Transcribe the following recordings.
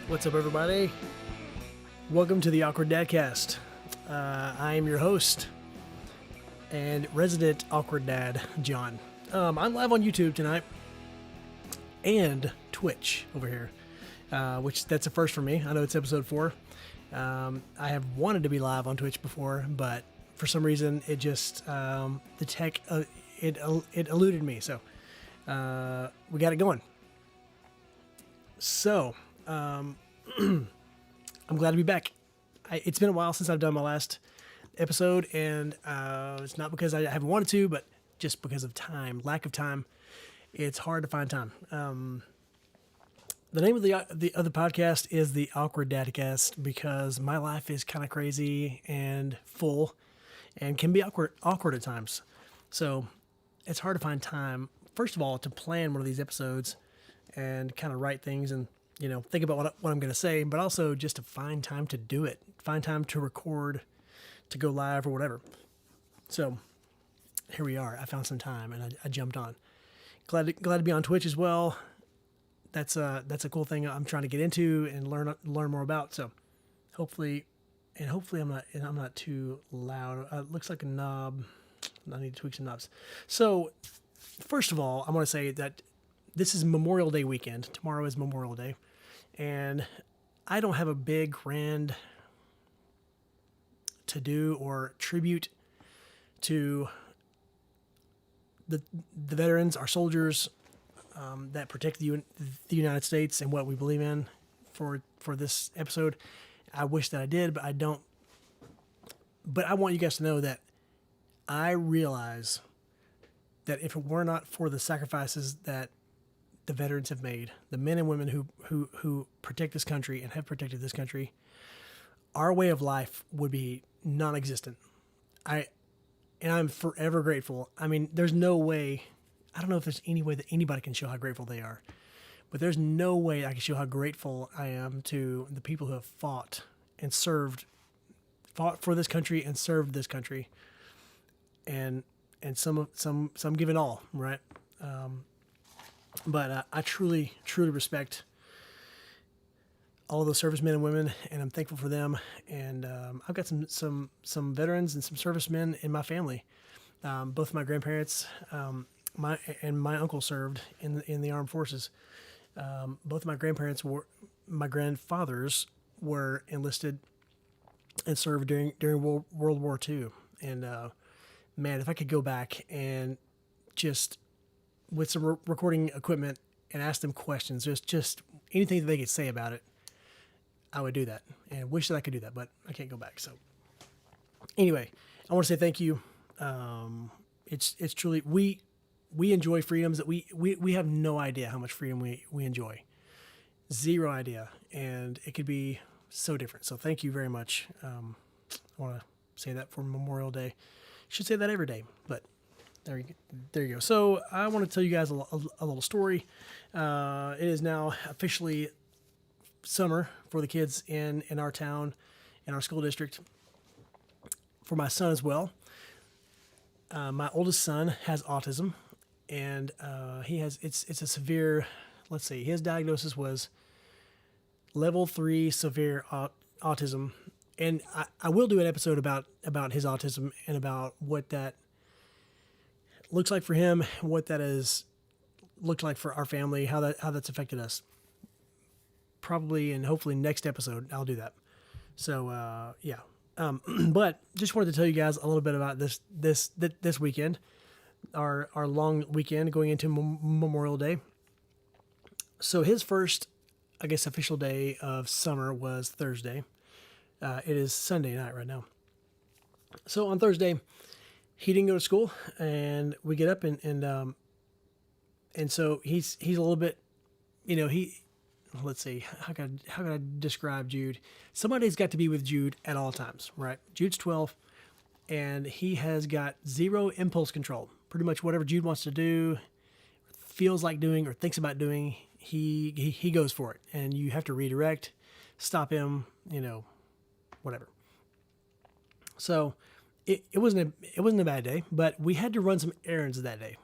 What's up, everybody? Welcome to the Awkward Dadcast. I am your host and resident Awkward Dad, John. I'm live on YouTube tonight and Twitch over here, which that's a first for me. I know it's episode 4. I have wanted to be live on Twitch before, but for some reason it just the tech it eluded me. So we got it going. So. I'm glad to be back. It's been a while since I've done my last episode, and it's not because I haven't wanted to, but just because of time, lack of time. It's hard to find time. The name of the other podcast is the Awkward Dadcast because my life is kind of crazy and full, and can be awkward at times. So it's hard to find time. First of all, to plan one of these episodes and kind of write things and think about what I'm going to say, but also just to find time to do it, find time to record, to go live or whatever. So here we are. I found some time and I jumped on. Glad to be on Twitch as well. That's a cool thing I'm trying to get into and learn more about. So hopefully I'm not too loud. It looks like a knob. I need to tweak some knobs. So first of all, I want to say that this is Memorial Day weekend. Tomorrow is Memorial Day. And I don't have a big grand to-do or tribute to the veterans, our soldiers that protect the United States and what we believe in for this episode. I wish that I did, but I don't. But I want you guys to know that I realize that if it were not for the sacrifices that the veterans have made, the men and women who protect this country and have protected this country, our way of life would be non-existent. I'm forever grateful. I mean, there's no way, I don't know if there's any way that anybody can show how grateful they are, but there's no way I can show how grateful I am to the people who have fought for this country and served this country, and some give it all, right? But I truly respect all of those servicemen and women, and I'm thankful for them. And I've got some veterans and some servicemen in my family. Both my grandparents, my uncle served in the armed forces. Both my grandfathers were enlisted and served during World War II. And man, if I could go back and just with some recording equipment and ask them questions, just anything that they could say about it, I would do that. And I wish that I could do that, but I can't go back. So anyway, I want to say thank you. It's truly, we enjoy freedoms that we have no idea how much freedom we enjoy. Zero idea. And it could be so different. So thank you very much. I want to say that for Memorial Day. Should say that every day, but there you go. So I want to tell you guys a little story. It is now officially summer for the kids in our town, in our school district. For my son as well. My oldest son has autism, and it's a severe. Let's see, his diagnosis was level 3 severe autism, and I will do an episode about his autism and about what that looks like for him, what that has looked like for our family, how that's affected us. Probably and hopefully next episode I'll do that. So yeah, but just wanted to tell you guys a little bit about this weekend, our long weekend going into Memorial Day. So his first, I guess, official day of summer was Thursday. It is Sunday night right now. So on Thursday, he didn't go to school, and we get up and so he's a little bit, let's see, how can I describe Jude? Somebody's got to be with Jude at all times, right? Jude's 12, and he has got zero impulse control. Pretty much whatever Jude wants to do, feels like doing, or thinks about doing, he goes for it, and you have to redirect, stop him, whatever. So it wasn't a bad day, but we had to run some errands that day.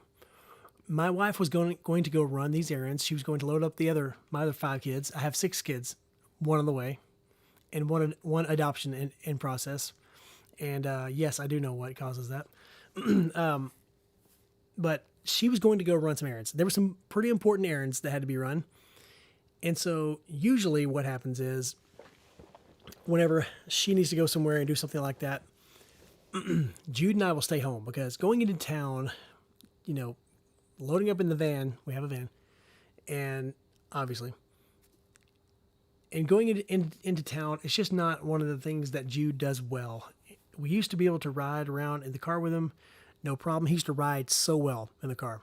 My wife was going to go run these errands. She was going to load up my other 5 kids. I have 6 kids, one on the way, and one adoption in process. And yes, I do know what causes that. But she was going to go run some errands. There were some pretty important errands that had to be run. And so usually what happens is whenever she needs to go somewhere and do something like that, Jude and I will stay home because going into town, you know, loading up in the van, we have a van, and obviously, and going into town, it's just not one of the things that Jude does well. We used to be able to ride around in the car with him, no problem. He used to ride so well in the car.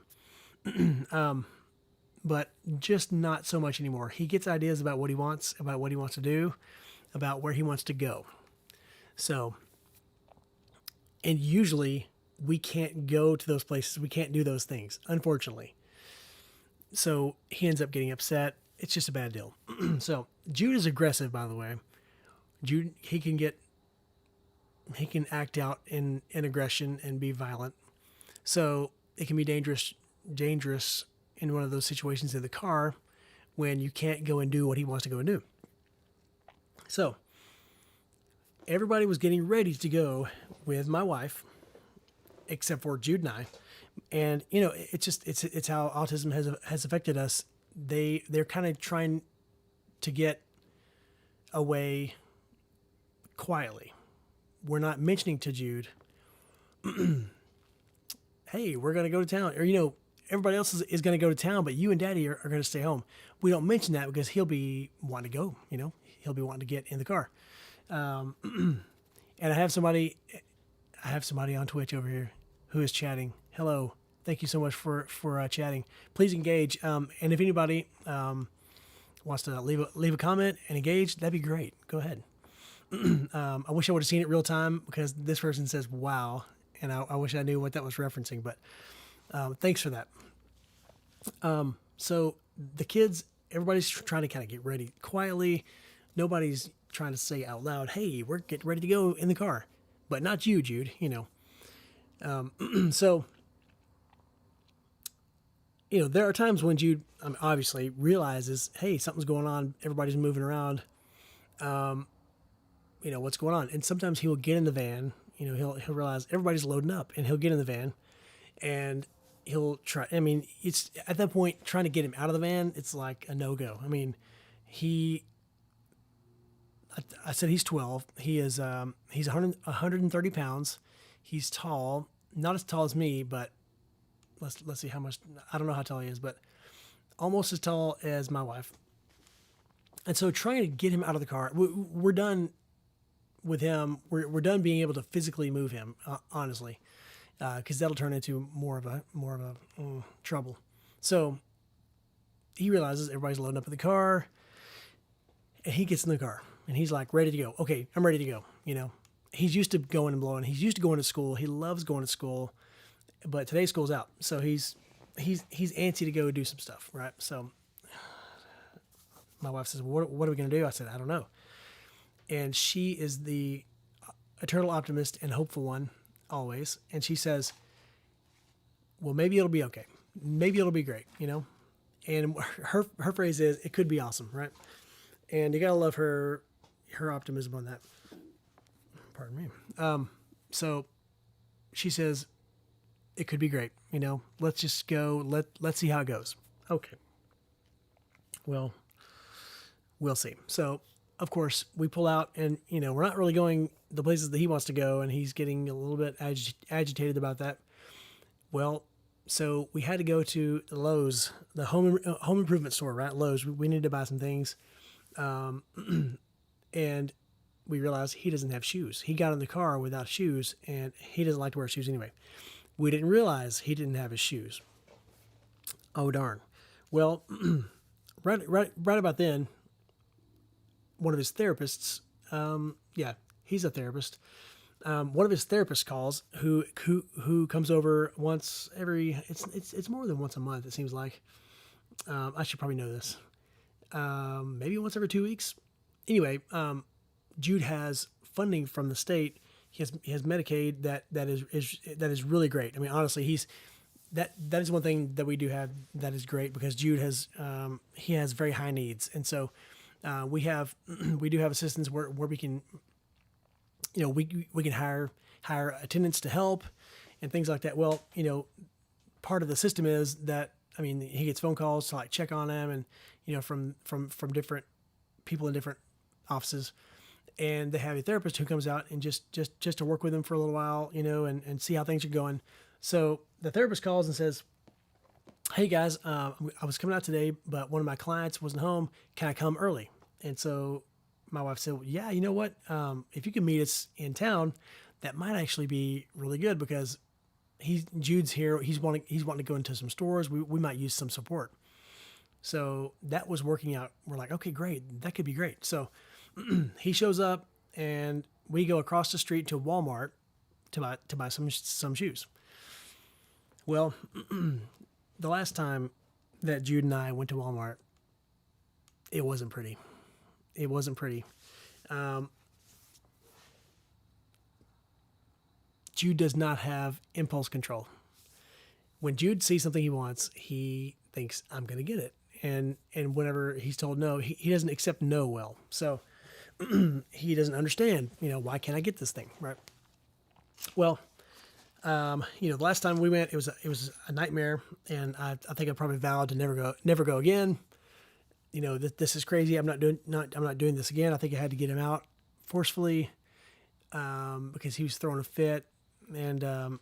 But just not so much anymore. He gets ideas about what he wants to do, about where he wants to go. So, and usually we can't go to those places. We can't do those things, unfortunately. So he ends up getting upset. It's just a bad deal. So Jude is aggressive, by the way. Jude, he can act out in aggression and be violent. So it can be dangerous in one of those situations in the car when you can't go and do what he wants to go and do. So everybody was getting ready to go with my wife, except for Jude and I. And you know, it's how autism has affected us. They're kind of trying to get away quietly. We're not mentioning to Jude, hey, we're going to go to town. Or, you know, everybody else is going to go to town, but you and Daddy are going to stay home. We don't mention that because he'll be wanting to go, you know. He'll be wanting to get in the car. And I have somebody on Twitch over here who is chatting. Hello. Thank you so much for chatting. Please engage. And if anybody wants to leave a comment and engage, that'd be great. Go ahead. I wish I would have seen it real time because this person says, wow. And I wish I knew what that was referencing, but thanks for that. So the kids, everybody's trying to kind of get ready quietly. Nobody's trying to say out loud, hey, we're getting ready to go in the car, but not you, Jude, you know. So, you know, there are times when Jude obviously realizes, hey, something's going on. Everybody's moving around. You know, what's going on? And sometimes he will get in the van, you know, he'll realize everybody's loading up and he'll get in the van and he'll try. I mean, it's at that point trying to get him out of the van. It's like a no-go. I mean, I said he's 12. He is, he's 130 pounds. He's tall, not as tall as me, but let's see how much, I don't know how tall he is, but almost as tall as my wife. And so trying to get him out of the car, we're done with him. We're done being able to physically move him, honestly, because that'll turn into more of a trouble. So he realizes everybody's loading up in the car, and he gets in the car, and he's like ready to go. Okay, I'm ready to go. You know, he's used to going and blowing. He's used to going to school. He loves going to school, but today school's out, so he's antsy to go do some stuff, right? So my wife says, what are we going to do? I said, I don't know. And she is the eternal optimist and hopeful one always. And she says, well, maybe it'll be okay. Maybe it'll be great, you know? And her phrase is, it could be awesome, right? And you got to love her optimism on that. Pardon me. So she says, it could be great, you know? Let's just go. Let's see how it goes. Okay. Well, we'll see. So, of course, we pull out and, you know, we're not really going the places that he wants to go, and he's getting a little bit agitated about that. Well, so we had to go to Lowe's, the home improvement store, right? Lowe's. We needed to buy some things. And we realized he doesn't have shoes. He got in the car without shoes, and he doesn't like to wear shoes anyway. We didn't realize he didn't have his shoes. Oh, darn. Well, right about then, one of his therapists, he's a therapist. One of his therapists calls, who comes over once every. It's more than once a month. It seems like. I should probably know this. Maybe once every 2 weeks. Anyway, Jude has funding from the state. He has Medicaid that is really great. I mean, honestly, that is one thing that we do have that is great because Jude has he has very high needs, and so We have we do have assistants where we can, we can hire attendants to help and things like that. Well, part of the system is that, I mean, he gets phone calls to like check on him, and from different people in different offices, and they have a therapist who comes out and just to work with them for a little while, and see how things are going. So the therapist calls and says, "Hey guys, I was coming out today, but one of my clients wasn't home. Can I come early?" And so my wife said, well, "Yeah, you know what? If you can meet us in town, that might actually be really good, because Jude's here. He's wanting to go into some stores. We might use some support." So that was working out. We're like, okay, great. That could be great. So he shows up, and we go across the street to Walmart to buy some shoes. Well, the last time that Jude and I went to Walmart, it wasn't pretty. It wasn't pretty. Jude does not have impulse control. When Jude sees something he wants, he thinks, "I'm going to get it." And whenever he's told no, he doesn't accept no well. So he doesn't understand, why can't I get this thing, right? Well, the last time we went, it was a nightmare, and I think I probably vowed to never go again. This is crazy. I'm not doing this again. I think I had to get him out forcefully, because he was throwing a fit. And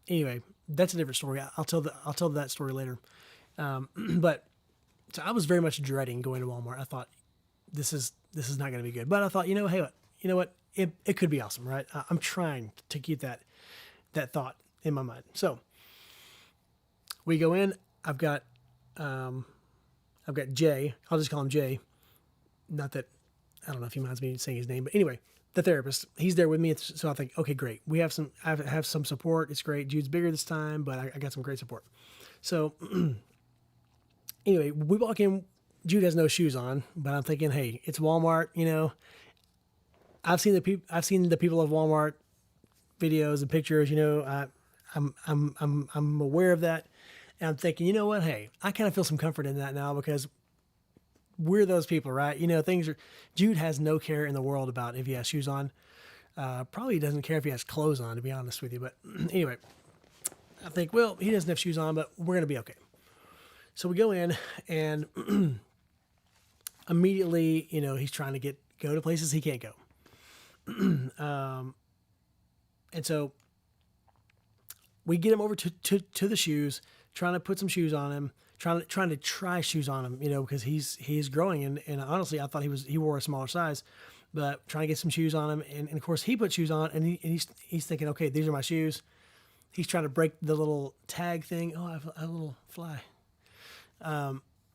anyway, that's a different story. I'll tell that story later. But so I was very much dreading going to Walmart. I thought this is not going to be good. But I thought, hey, you know what? It could be awesome, right? I'm trying to keep that in my mind. So we go in. I've got Jay. I'll just call him Jay. Not that, I don't know if he minds me saying his name, but anyway, the therapist, he's there with me. So I think, okay, great. I have some support. It's great. Jude's bigger this time, but I got some great support. So anyway, we walk in. Jude has no shoes on, but I'm thinking, hey, it's Walmart. I've seen the people of Walmart videos and pictures. I'm aware of that, and I'm thinking, you know what? Hey, I kind of feel some comfort in that now, because we're those people, right? Jude has no care in the world about if he has shoes on. Probably doesn't care if he has clothes on, to be honest with you. But anyway, I think, well, he doesn't have shoes on, but we're going to be okay. So we go in, and immediately, he's trying to go to places he can't go. And so we get him over to the shoes, trying to put some shoes on him, trying to try shoes on him, because he's growing, and honestly, I thought he wore a smaller size, but trying to get some shoes on him, and of course he put shoes on, and he's thinking, okay, these are my shoes. He's trying to break the little tag thing. Oh, I have a little fly.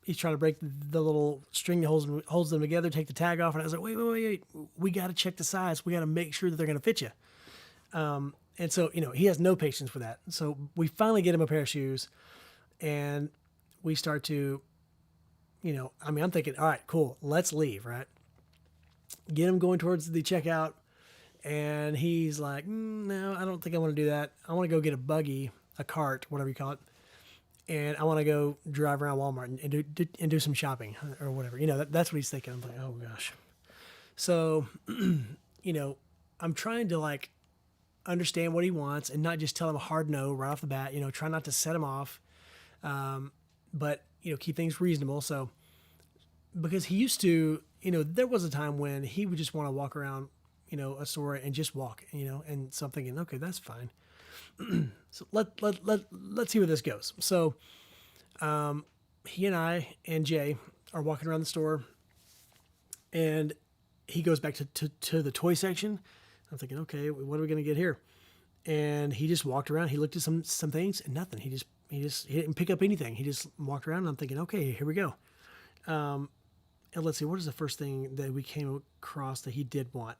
He's trying to break the little string that holds them together, take the tag off, and I was like, wait, we got to check the size. We got to make sure that they're going to fit you. And so, he has no patience for that. So we finally get him a pair of shoes, and we start to, I'm thinking, all right, cool, let's leave, right? Get him going towards the checkout, and he's like, no, I don't think I want to do that. I want to go get a buggy, a cart, whatever you call it, and I want to go drive around Walmart and do some shopping or whatever. That's what he's thinking. I'm like, oh gosh. So, I'm trying to understand what he wants and not just tell him a hard no right off the bat. Try not to set him off, but keep things reasonable. So, because he used to, there was a time when he would just want to walk around, a store and just walk, and so I'm thinking, okay, that's fine. So let's see where this goes. So, he and I and Jay are walking around the store, and he goes back to the toy section. I'm thinking, okay, what are we going to get here? And he just walked around. He looked at some things and nothing. He didn't pick up anything. He just walked around, and I'm thinking, okay, here we go. And let's see, what is the first thing that we came across that he did want?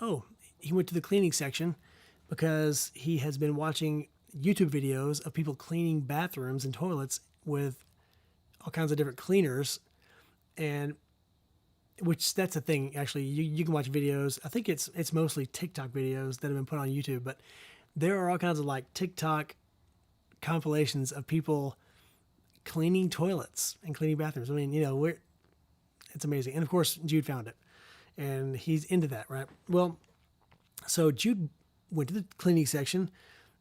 Oh, he went to the cleaning section because he has been watching YouTube videos of people cleaning bathrooms and toilets with all kinds of different cleaners, and which that's the thing. Actually, you can watch videos. I think it's mostly TikTok videos that have been put on YouTube, but there are all kinds of TikTok compilations of people cleaning toilets and cleaning bathrooms. I mean, It's amazing. And of course, Jude found it, and he's into that, right? Well, so Jude went to the cleaning section,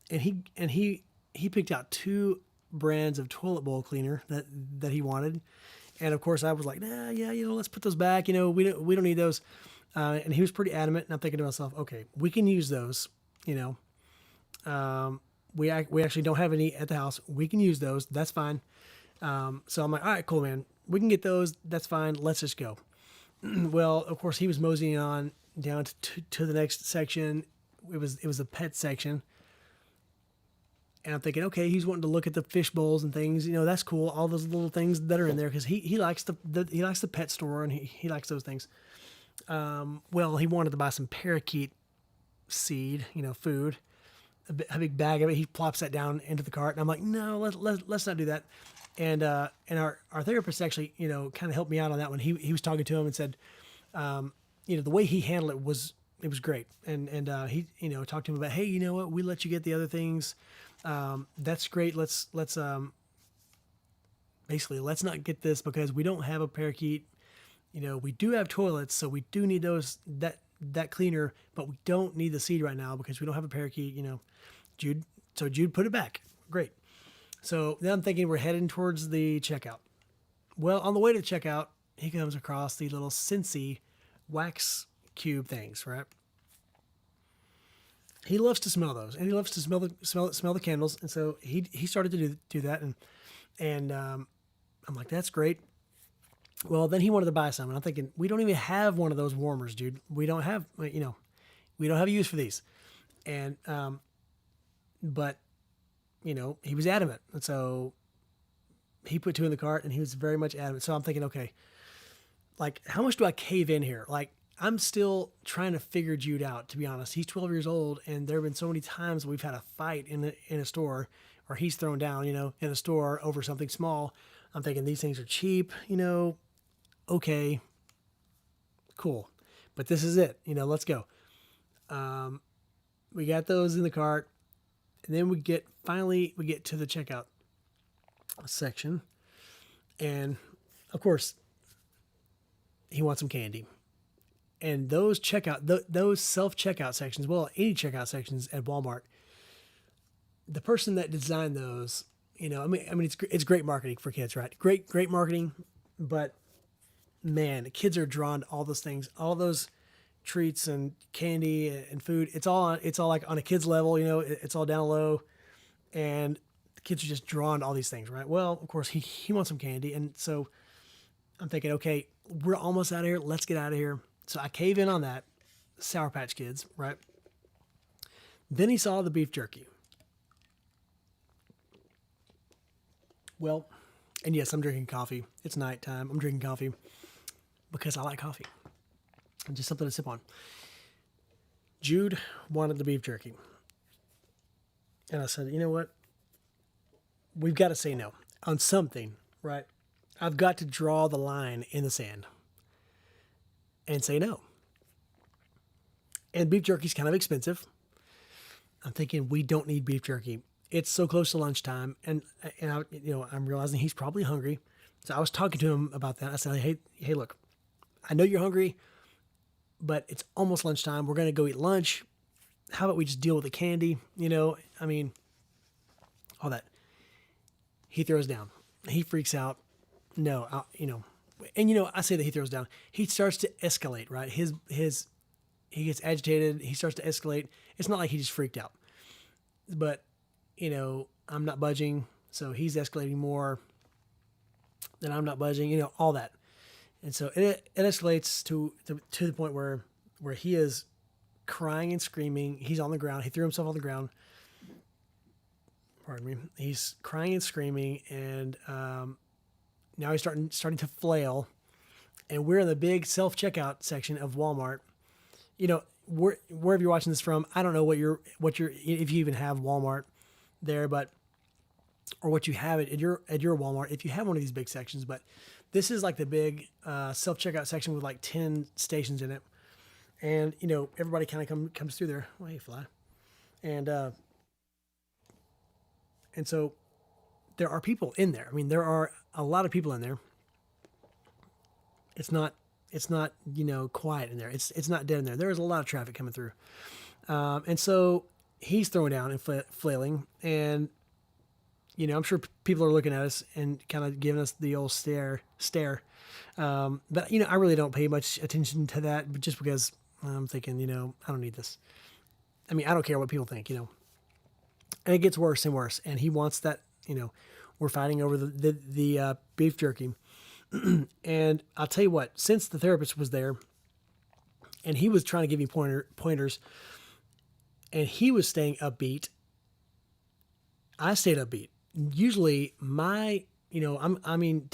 and he picked out two brands of toilet bowl cleaner that he wanted, and of course I was like, nah, yeah, let's put those back. We don't need those. And he was pretty adamant, and I'm thinking to myself, okay, we can use those. You we actually don't have any at the house. We can use those. That's fine. So I'm like, all right, cool, man. We can get those. That's fine. Let's just go. Well, of course, he was moseying on down to the next section. It was a pet section, and I'm thinking, okay, he's wanting to look at the fish bowls and things. That's cool. All those little things that are in there because he likes he likes the pet store and he likes those things. Well, he wanted to buy some parakeet seed, food, a big bag of it. He plops that down into the cart, and I'm like, no, let's not do that. And our therapist actually, kind of helped me out on that one. He was talking to him and said, the way he handled it was great. And he, talked to him about, hey, you know what, we let you get the other things. That's great. Let's basically let's not get this because we don't have a parakeet. We do have toilets, so we do need that cleaner, but we don't need the seed right now because we don't have a parakeet. Jude put it back. Great. So then I'm thinking we're heading towards the checkout. Well, on the way to the checkout, he comes across the little Scentsy wax cube things, right? He loves to smell those, and he loves to smell the candles, and so he started to do that, and I'm like, that's great. Well, then he wanted to buy some, and I'm thinking, we don't even have one of those warmers, dude. We don't have we don't have a use for these, and but he was adamant, and so he put two in the cart, and he was very much adamant. So I'm thinking, okay, like, how much do I cave in here? Like, I'm still trying to figure Jude out, to be honest. He's 12 years old, and there have been so many times we've had a fight in a store, or he's thrown down, in a store over something small. I'm thinking these things are cheap, okay, cool. But this is it, let's go. We got those in the cart, and then we get to the checkout section, and of course, he wants some candy. And those those self-checkout sections, well, any checkout sections at Walmart, the person that designed those, it's great marketing for kids, right? Great marketing, but man, the kids are drawn to all those things, all those treats and candy and food. It's all like on a kid's level, it's all down low, and the kids are just drawn to all these things, right? Well, of course, he wants some candy, and so I'm thinking, okay, we're almost out of here. Let's get out of here. So I cave in on that. Sour Patch Kids, right? Then he saw the beef jerky. Well, and yes, I'm drinking coffee. It's nighttime. I'm drinking coffee because I like coffee. And just something to sip on. Jude wanted the beef jerky. And I said, you know what? We've got to say no on something, right? I've got to draw the line in the sand and say no. And beef jerky is kind of expensive. I'm thinking we don't need beef jerky. It's so close to lunchtime, and I'm realizing he's probably hungry. So I was talking to him about that. I said, hey, look, I know you're hungry, but it's almost lunchtime. We're gonna go eat lunch. How about we just deal with the candy? All that. He throws down. He freaks out. No, I say that he throws down. He starts to escalate, right? He gets agitated. He starts to escalate. It's not like he just freaked out, but I'm not budging. So he's escalating more than I'm not budging. All that, and so it escalates to the point where he is crying and screaming. He's on the ground. He threw himself on the ground. Pardon me. He's crying and screaming, and now he's starting to flail, and we're in the big self-checkout section of Walmart. Wherever you're watching this from, I don't know what your if you even have Walmart there, but or what you have at your Walmart if you have one of these big sections. But this is like the big self-checkout section with like 10 stations in it, and everybody kind of comes through there. Well, hey, fly, and so there are people in there. I mean, there are a lot of people in there. it's not, quiet in there. It's not dead in there. There is a lot of traffic coming through. And so he's throwing down and flailing. And, I'm sure people are looking at us and kind of giving us the old stare. But, I really don't pay much attention to that, but just because I'm thinking, I don't need this. I mean, I don't care what people think, and it gets worse and worse. And he wants that, we're fighting over the beef jerky. And I'll tell you what, since the therapist was there and he was trying to give me pointers and he was staying upbeat, I stayed upbeat. Usually to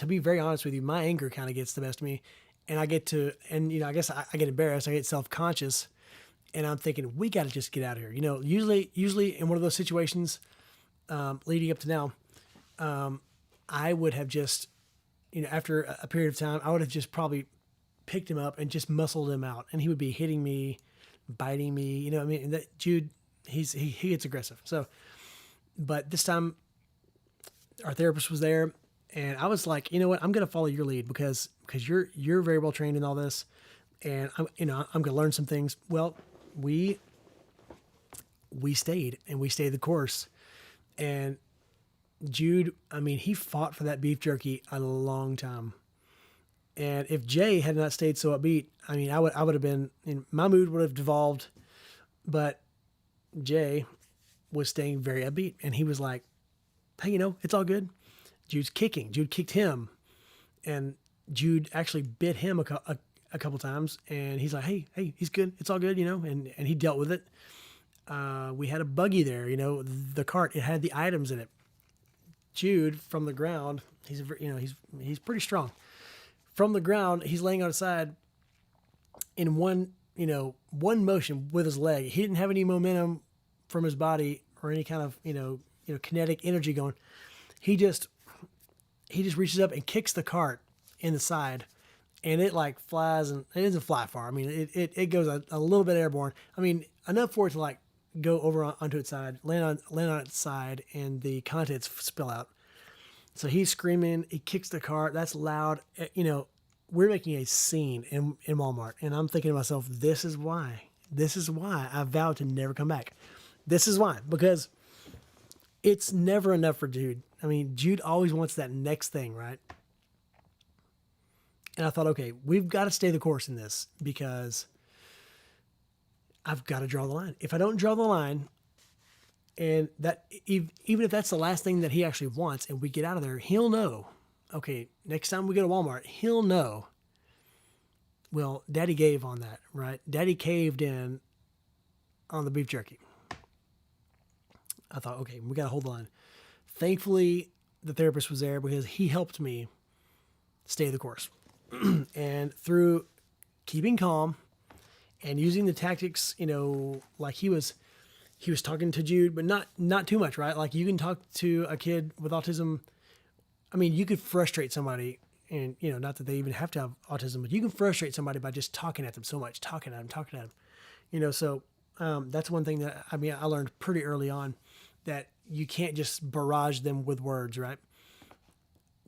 be very honest with you, my anger kind of gets the best of me and I I guess I get embarrassed. I get self-conscious and I'm thinking, we got to just get out of here. Usually in one of those situations, leading up to now, I would have just, after a period of time, I would have just probably picked him up and just muscled him out, and he would be hitting me, biting me. That Jude, he gets aggressive. So, but this time, our therapist was there, and I was like, you know what, I'm gonna follow your lead because you're very well trained in all this, and I'm gonna learn some things. Well, we stayed the course, and Jude, he fought for that beef jerky a long time. And if Jay had not stayed so upbeat, I would have been, my mood would have devolved, but Jay was staying very upbeat and he was like, hey, it's all good. Jude's kicking. Jude kicked him and Jude actually bit him a couple times and he's like, hey, he's good. It's all good, and he dealt with it. We had a buggy there, the cart, it had the items in it. Jude from the ground, he's pretty strong. From the ground, he's laying on his side in one motion with his leg. He didn't have any momentum from his body or any kind of, kinetic energy going. He just reaches up and kicks the cart in the side and it like flies, and it doesn't fly far. It goes a little bit airborne. Enough for it to like go over onto its side, land on its side, and the contents spill out. So he's screaming, he kicks the cart, that's loud. We're making a scene in Walmart, and I'm thinking to myself, this is why I vowed to never come back. This is why, because it's never enough for Jude. Jude always wants that next thing, right? And I thought, okay, we've got to stay the course in this because I've got to draw the line. If I don't draw the line, and that even if that's the last thing that he actually wants, and we get out of there, he'll know. Okay, next time we go to Walmart, he'll know. Well, Daddy gave on that, right? Daddy caved in on the beef jerky. I thought, okay, we got to hold the line. Thankfully, the therapist was there because he helped me stay the course. And through keeping calm and using the tactics, like he was talking to Jude, but not too much, right? Like you can talk to a kid with autism. You could frustrate somebody, and not that they even have to have autism, but you can frustrate somebody by just talking at them so much, talking at them. So that's one thing that I learned pretty early on, that you can't just barrage them with words, right?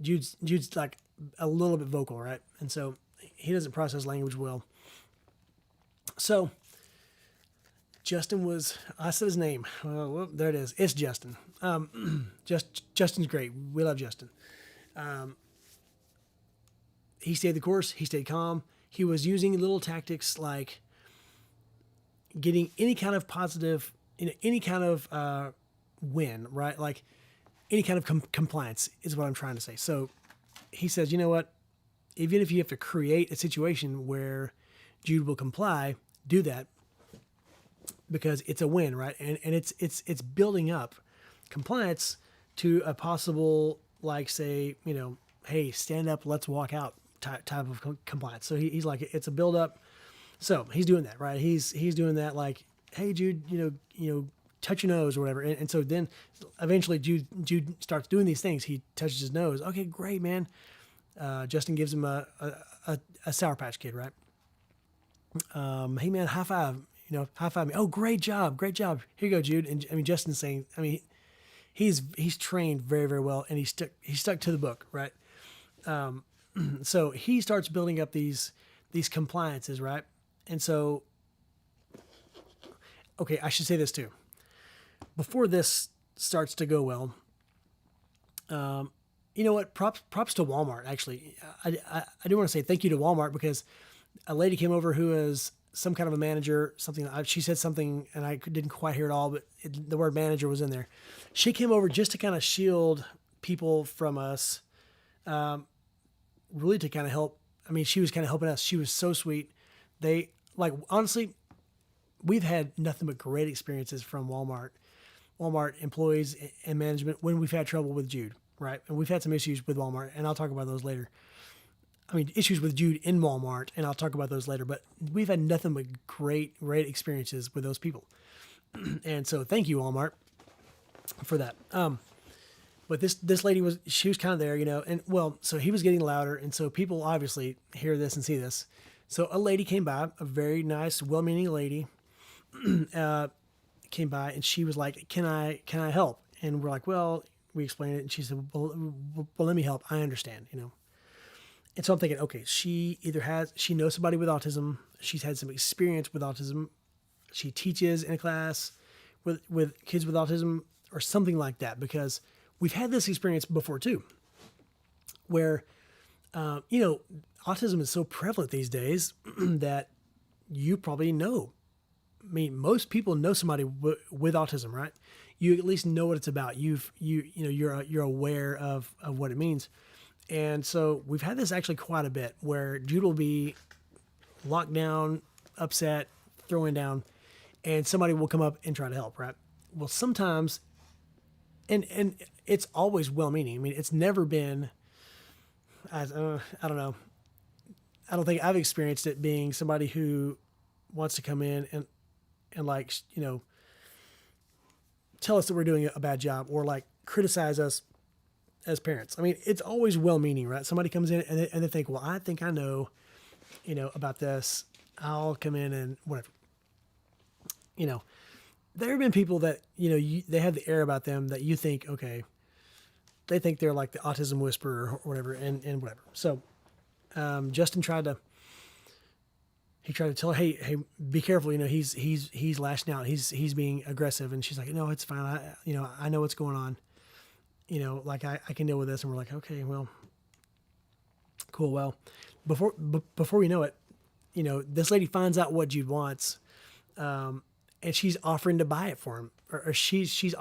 Jude's like a little bit vocal, right? And so he doesn't process language well. So Justin I said his name. Well, there it is. It's Justin. Justin's great. We love Justin. He stayed the course. He stayed calm. He was using little tactics like getting any kind of positive, any kind of win, right? Like any kind of compliance is what I'm trying to say. So he says, you know what? Even if you have to create a situation where Jude will comply, do that, because it's a win, right? And it's building up compliance to a possible, like, say, hey, stand up, let's walk out type of compliance. So he's like, it's a build up. So he's doing that, right? He's doing that, like, hey, Jude, touch your nose or whatever. And so then eventually Jude starts doing these things. He touches his nose. Okay, great, man. Justin gives him a Sour Patch Kid, right? Hey man, high five, high five me. Oh, great job. Here you go, Jude. And Justin's saying, he's trained very, very well, and he stuck to the book, right? So he starts building up these compliances, right? And so, okay, I should say this too. Before this starts to go well, you know what? Props to Walmart. Actually, I do want to say thank you to Walmart because a lady came over who is some kind of a manager. Something she said something, and I didn't quite hear it all, but the word manager was in there. She came over just to kind of shield people from us, really to kind of help. I mean, she was kind of helping us. She was so sweet. They like honestly, we've had nothing but great experiences from Walmart employees and management when we've had trouble with Jude, right? And we've had some issues with Walmart, and I'll talk about those later. I mean, issues with Jude in Walmart, and I'll talk about those later. But we've had nothing but great experiences with those people, and so thank you, Walmart, for that. But this lady she was kind of there, and well, so he was getting louder, and so people obviously hear this and see this. So a lady came by, a very nice, well-meaning lady, came by, and she was like, "Can I help?" And we're like, "Well," we explained it, and she said, "Well, let me help. I understand." And so I'm thinking, okay, she knows somebody with autism, she's had some experience with autism, she teaches in a class with kids with autism or something like that, because we've had this experience before too, where autism is so prevalent these days that you probably know. I mean, most people know somebody with autism, right? You at least know what it's about. You're aware of what it means. And so we've had this actually quite a bit where Jude will be locked down, upset, throwing down, and somebody will come up and try to help, right? Well, sometimes, and it's always well-meaning. I mean, it's never been, I don't know. I don't think I've experienced it being somebody who wants to come in and like, tell us that we're doing a bad job or like criticize us as parents. I mean, it's always well-meaning, right? Somebody comes in and they think, well, I think I know, about this. I'll come in and whatever. There have been people that, they have the air about them that you think, okay, they think they're like the autism whisperer or whatever, and whatever. So, Justin tried to tell her, hey, be careful. He's lashing out. He's being aggressive. And she's like, no, it's fine. I know what's going on. Like I can deal with this. And we're like, okay, well, cool. Well, before we know it, this lady finds out what Jude wants, and she's offering to buy it for him, or she's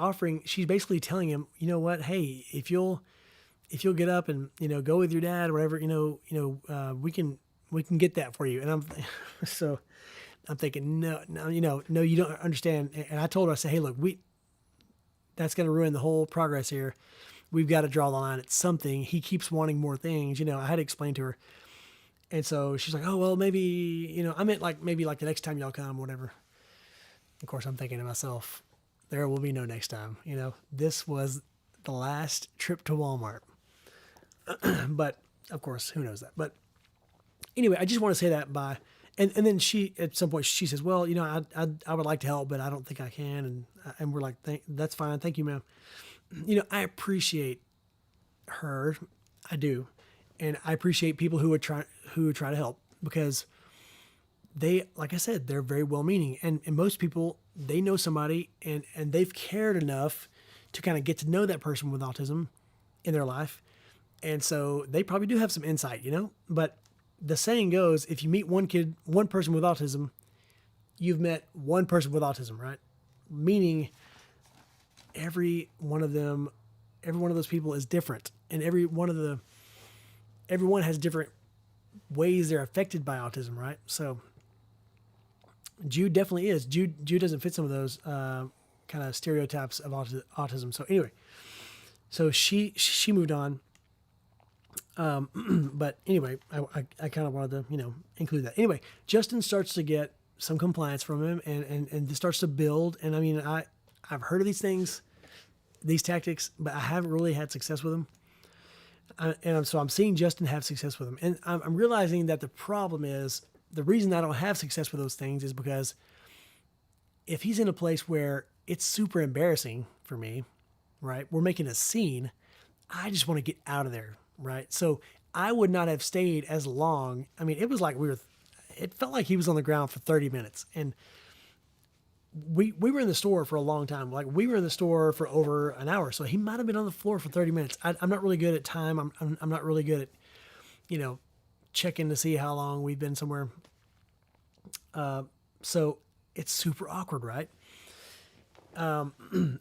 basically telling him, you know what? Hey, if you'll get up and, go with your dad or whatever, we can get that for you. And I'm thinking, no, you don't understand. And I told her, I said, hey, look, that's going to ruin the whole progress here. We've got to draw the line at something. He keeps wanting more things. I had to explain to her. And so she's like, oh, well, maybe, I meant like, maybe like the next time y'all come, whatever. Of course, I'm thinking to myself, there will be no next time. This was the last trip to Walmart. But of course, who knows that? But anyway, I just want to say that and then she, at some point she says, well, I would like to help, but I don't think I can. And we're like, that's fine. Thank you, ma'am. I appreciate her. I do. And I appreciate people who try to help, because they, like I said, they're very well-meaning. And most people, they know somebody and they've cared enough to kind of get to know that person with autism in their life. And so they probably do have some insight, but the saying goes, if you meet one person with autism, you've met one person with autism, right? Meaning every one of those people is different. And everyone has different ways they're affected by autism, right? So Jude definitely is. Jude doesn't fit some of those kind of stereotypes of autism. So anyway, so she moved on. But anyway, I kind of wanted to, include that. Anyway, Justin starts to get some compliance from him and this starts to build. And I mean, I've heard of these things, these tactics, but I haven't really had success with them. So I'm seeing Justin have success with them. And I'm realizing that the problem is, the reason I don't have success with those things is because if he's in a place where it's super embarrassing for me, right? We're making a scene. I just want to get out of there. Right. So I would not have stayed as long. I mean, it was like it felt like he was on the ground for 30 minutes. And we were in the store for a long time. Like we were in the store for over an hour. So he might have been on the floor for 30 minutes. I'm not really good at time. I'm not really good at, you know, checking to see how long we've been somewhere. So it's super awkward, right? And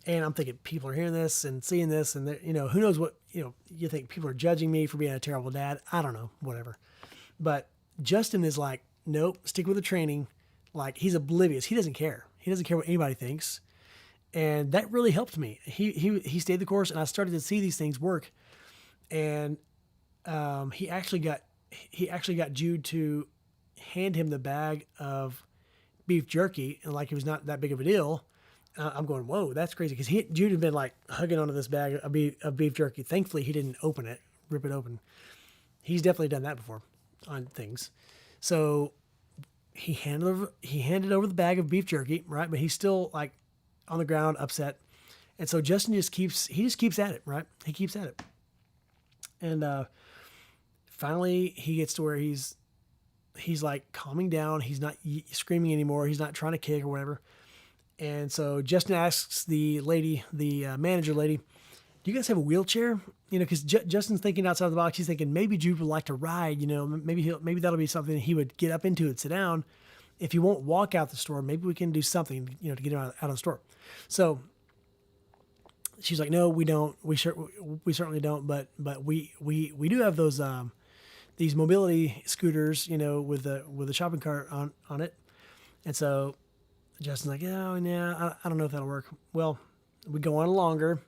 I'm thinking people are hearing this and seeing this and, you know, who knows what, you know, you think people are judging me for being a terrible dad. I don't know, whatever. But Justin is like, nope, stick with the training. Like he's oblivious. He doesn't care. He doesn't care what anybody thinks. And that really helped me. He stayed the course and I started to see these things work. And, he actually got Jude to hand him the bag of beef jerky and like it was not that big of a deal. I'm going, whoa, that's crazy. Because Jude had been like hugging onto this bag of beef jerky. Thankfully, he didn't open it, rip it open. He's definitely done that before on things. So he handed over the bag of beef jerky, right? But he's still like on the ground, upset. And so Justin just keeps at it, right? He keeps at it. And finally, he gets to where he's like calming down. He's not screaming anymore. He's not trying to kick or whatever. And so Justin asks the lady, the manager lady, do you guys have a wheelchair? You know, because Justin's thinking outside the box. He's thinking maybe Jude would like to ride. You know, maybe that'll be something he would get up into and sit down. If he won't walk out the store, maybe we can do something, you know, to get him out of the store. So she's like, no, we don't. We certainly don't. But we do have those these mobility scooters, you know, with a shopping cart on it. And so Justin's like, oh, yeah, I don't know if that'll work. Well, we go on longer.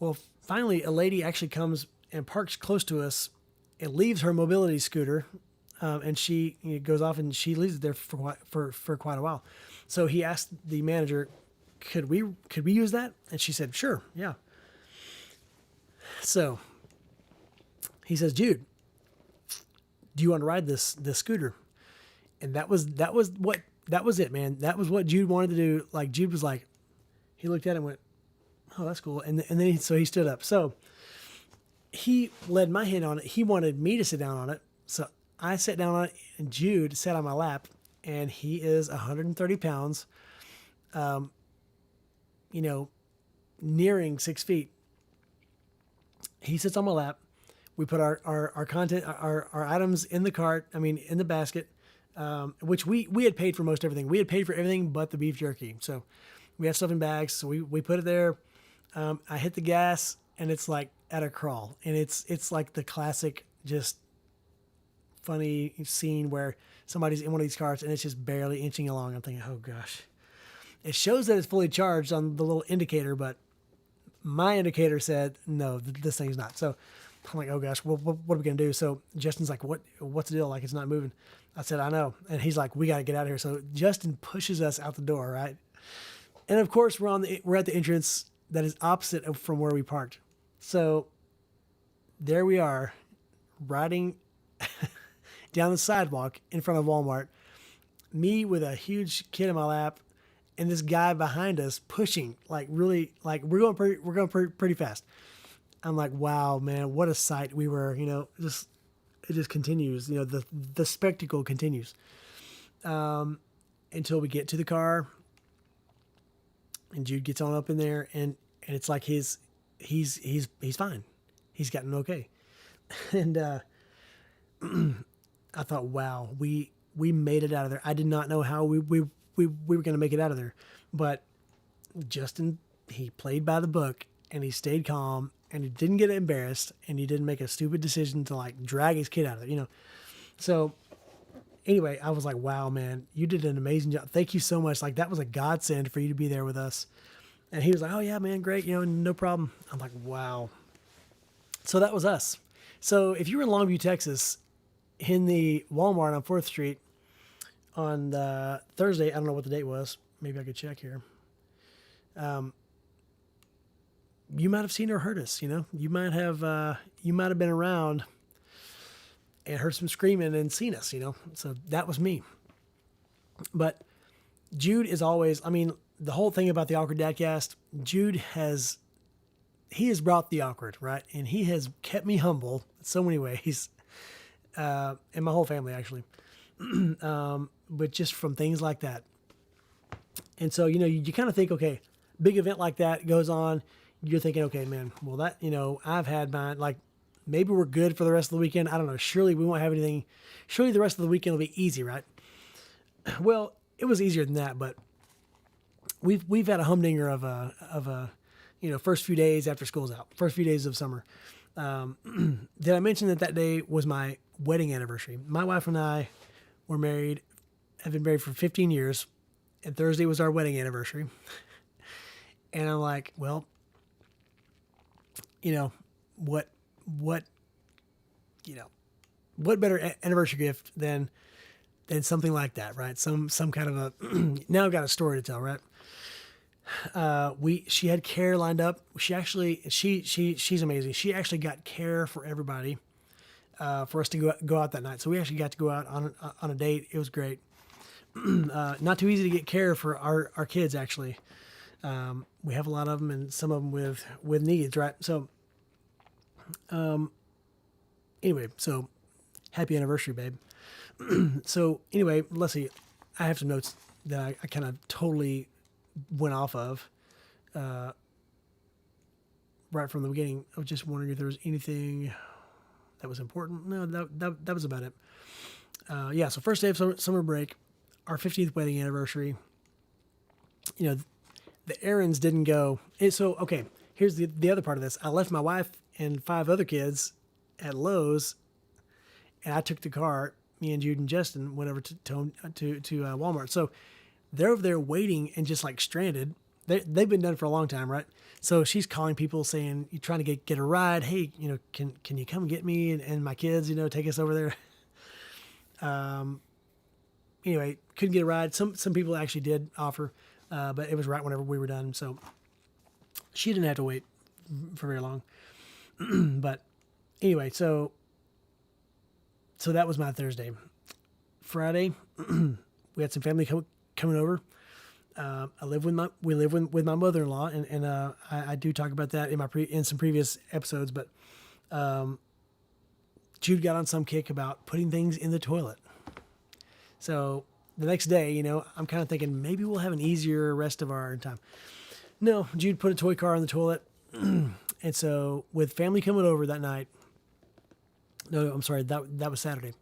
Well, finally, a lady actually comes and parks close to us and leaves her mobility scooter, and she goes off and she leaves it there for quite a while. So he asked the manager, could we use that? And she said, sure, yeah. So he says, Jude, do you want to ride this scooter? And that was it, man. That was what Jude wanted to do. Like Jude was like, he looked at it and went, oh, that's cool. And then he stood up. So he led my hand on it. He wanted me to sit down on it. So I sat down on it and Jude sat on my lap, and he is 130 pounds, you know, nearing 6 feet. He sits on my lap. We put our content, our items in the cart. I mean, in the basket, which we had paid for most everything. We had paid for everything but the beef jerky. So we have stuff in bags. So we put it there. I hit the gas and it's like at a crawl, and it's like the classic, just funny scene where somebody's in one of these carts and it's just barely inching along. I'm thinking, oh gosh, it shows that it's fully charged on the little indicator, but my indicator said, no, this thing's not. So I'm like, oh gosh, what are we going to do? So Justin's like, what's the deal? Like, it's not moving. I said, I know. And he's like, we got to get out of here. So Justin pushes us out the door, right? And of course we're at the entrance that is opposite from where we parked. So there we are, riding down the sidewalk in front of Walmart, me with a huge kid in my lap, and this guy behind us pushing, like really, like we're going pretty fast. I'm like, wow, man, what a sight we were. You know, it just continues. You know, the spectacle continues until we get to the car, and Jude gets on up in there, and it's like he's fine. He's gotten okay, and I thought, wow, we made it out of there. I did not know how we were going to make it out of there, but Justin, he played by the book, and he stayed calm, and he didn't get embarrassed, and he didn't make a stupid decision to like drag his kid out of it, you know? So anyway, I was like, wow, man, you did an amazing job. Thank you so much. Like, that was a godsend for you to be there with us. And he was like, oh yeah, man, great. You know, no problem. I'm like, wow. So that was us. So if you were in Longview, Texas, in the Walmart on 4th Street on the Thursday, I don't know what the date was. Maybe I could check here. You might have seen or heard us, you know, you might have been around and heard some screaming and seen us, you know, so that was me. But Jude is always, I mean, the whole thing about the Awkward Dadcast, Jude he has brought the awkward, right? And he has kept me humble in so many ways. and my whole family actually. But just from things like that. And so, you kind of think, okay, big event like that goes on. You're thinking, okay, man, well, that, I've had mine. Like, maybe we're good for the rest of the weekend. I don't know. Surely we won't have anything. Surely the rest of the weekend will be easy, right? Well, it was easier than that, but we've had a humdinger of a first few days after school's out, first few days of summer. Did I mention that day was my wedding anniversary? My wife and I were married, have been married for 15 years, and Thursday was our wedding anniversary. And I'm like, well, what, what better anniversary gift than something like that, right? Some kind of a, now I've got a story to tell, right? She had care lined up. She actually, she's amazing. She actually got care for everybody, for us to go out that night. So we actually got to go out on a date. It was great. Not too easy to get care for our kids, actually. We have a lot of them, and some of them with needs, right? So, anyway, so happy anniversary, babe. So anyway, let's see. I have some notes that I kind of totally went off of, right from the beginning. I was just wondering if there was anything that was important. No, that was about it. Yeah. So first day of summer break, our 15th wedding anniversary. The errands didn't go. So, okay, here's the other part of this. I left my wife and 5 other kids at Lowe's, and I took the car. Me and Jude and Justin went over to Walmart. So they're over there waiting and just like stranded. They've been done for a long time, right? So she's calling people saying, "You're trying to get a ride. Hey, can you come get me and my kids? Take us over there." Anyway, couldn't get a ride. Some people actually did offer, but it was right whenever we were done. So she didn't have to wait for very long. But anyway, so that was my Thursday. Friday, we had some family coming over. We live with my mother-in-law, and I do talk about that in some previous episodes. But Jude got on some kick about putting things in the toilet. So the next day, I'm kind of thinking maybe we'll have an easier rest of our time. No, Jude put a toy car in the toilet, and so with family coming over that night. No, I'm sorry, that was Saturday.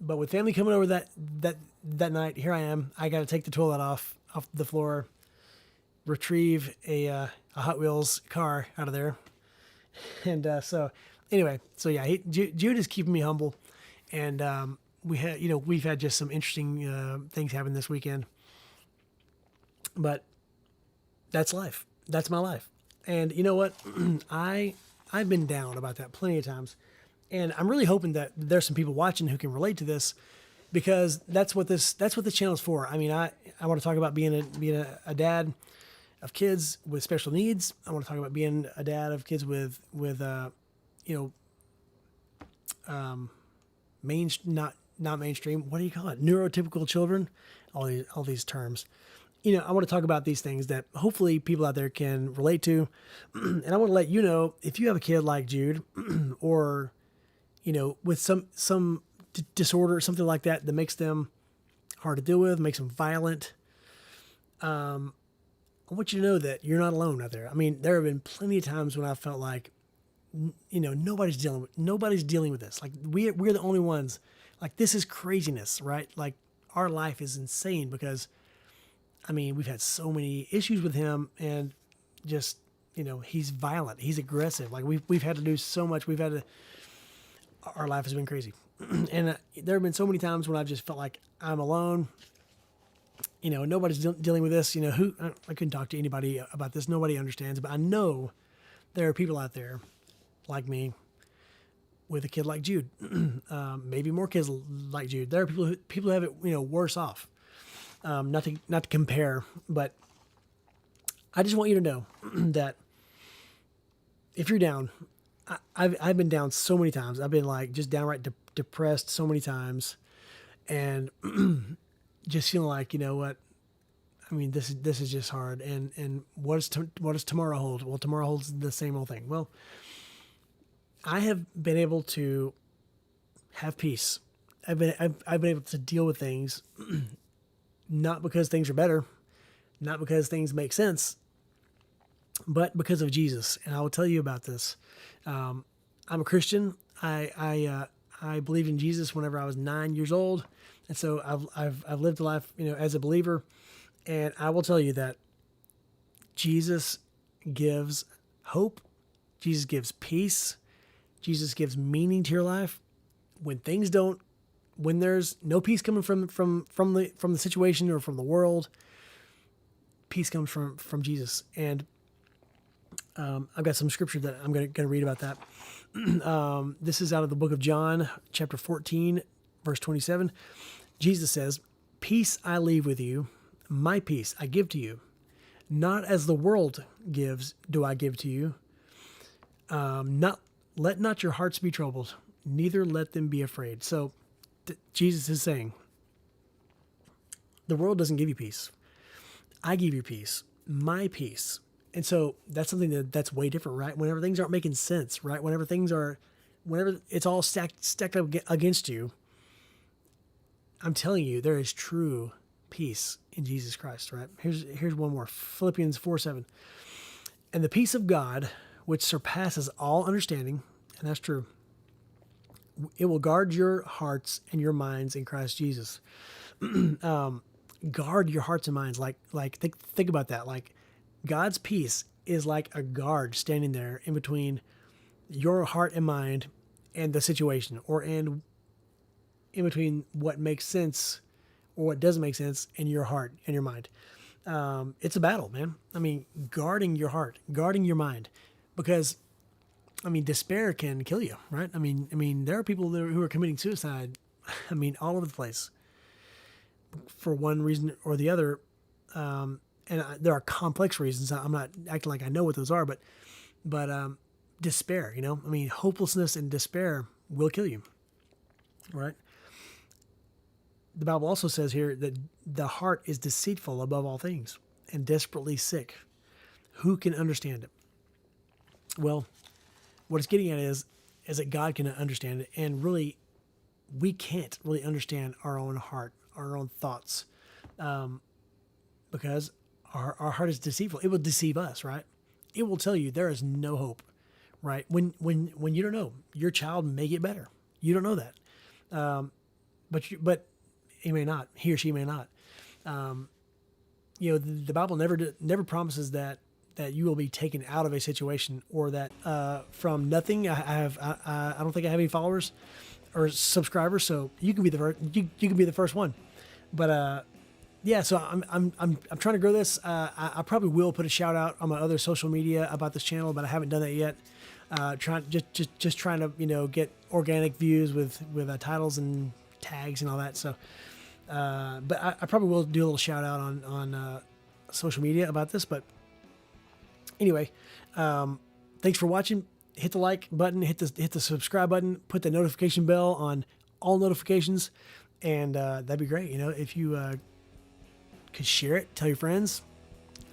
But with family coming over that night, here I am. I got to take the toilet off the floor, retrieve a Hot Wheels car out of there, and so anyway, so yeah, Jude is keeping me humble, and we've had just some interesting things happen this weekend, but that's life. That's my life, and you know what, I've been down about that plenty of times. And I'm really hoping that there's some people watching who can relate to this, because that's what this channel is for. I mean, I want to talk about being a dad of kids with special needs. I want to talk about being a dad of kids with not mainstream. What do you call it? Neurotypical children. All these terms. I want to talk about these things that hopefully people out there can relate to. And I want to let you know, if you have a kid like Jude, or with some disorder or something like that makes them hard to deal with, makes them violent. I want you to know that you're not alone out there. I mean, there have been plenty of times when I felt like, nobody's dealing with this. Like we're the only ones. Like, this is craziness, right? Like, our life is insane because, I mean, we've had so many issues with him, and just, he's violent, he's aggressive. Like we've had to do so much. Our life has been crazy. And there have been so many times when I've just felt like I'm alone. Nobody's dealing with this. I couldn't talk to anybody about this. Nobody understands, but I know there are people out there like me with a kid like Jude. Maybe more kids like Jude. There are people who have it, worse off. Not to compare, but I just want you to know that if you're down, I've been down so many times. I've been like just downright depressed so many times, and just feeling like, what? I mean, this is just hard. And what does tomorrow hold? Well, tomorrow holds the same old thing. Well, I have been able to have peace. I've been able to deal with things, not because things are better, not because things make sense, but because of Jesus. And I will tell you about this. I'm a Christian. I believed in Jesus whenever I was 9 years old, and so I've lived a life, as a believer. And I will tell you that Jesus gives hope. Jesus gives peace. Jesus gives meaning to your life. When there's no peace coming from the situation or from the world, peace comes from Jesus. And I've got some scripture that I'm going to read about that. This is out of the book of John, chapter 14, verse 27. Jesus says, "Peace I leave with you, my peace I give to you. Not as the world gives, do I give to you. Let not your hearts be troubled, neither let them be afraid." So Jesus is saying, the world doesn't give you peace. I give you peace, my peace. And so that's something that's way different, right? Whenever things aren't making sense, right? Whenever it's all stacked up against you, I'm telling you, there is true peace in Jesus Christ, right? Here's one more. Philippians 4:7. "And the peace of God, which surpasses all understanding," and that's true, "it will guard your hearts and your minds in Christ Jesus." Guard your hearts and minds. Think about that. Like, God's peace is like a guard standing there in between your heart and mind and the situation, or in between what makes sense or what doesn't make sense in your heart and your mind. It's a battle, man. I mean, guarding your heart, guarding your mind, because despair can kill you, right? I mean, there are people who are committing suicide. All over the place, for one reason or the other. There are complex reasons. I'm not acting like I know what those are, but despair, hopelessness and despair will kill you, right? The Bible also says here that the heart is deceitful above all things and desperately sick. Who can understand it? Well, what it's getting at is that God can understand it, and really, we can't really understand our own heart, our own thoughts, because our heart is deceitful. It will deceive us, right? It will tell you there is no hope, right? When you don't know, your child may get better. You don't know that, but he may not. He or she may not. The Bible never promises that you will be taken out of a situation, or that from nothing. I don't think I have any followers or subscribers, so you can be the first. You can be the first one, but. Yeah, so I'm trying to grow this. I probably will put a shout out on my other social media about this channel, but I haven't done that yet. Trying to get organic views with titles and tags and all that. So, but I probably will do a little shout out on social media about this. But anyway, thanks for watching. Hit the like button, hit the subscribe button, put the notification bell on all notifications, and that'd be great. If you could share it, tell your friends,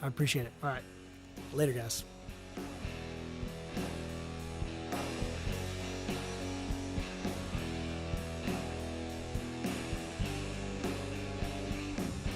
I appreciate it. All right, later, guys.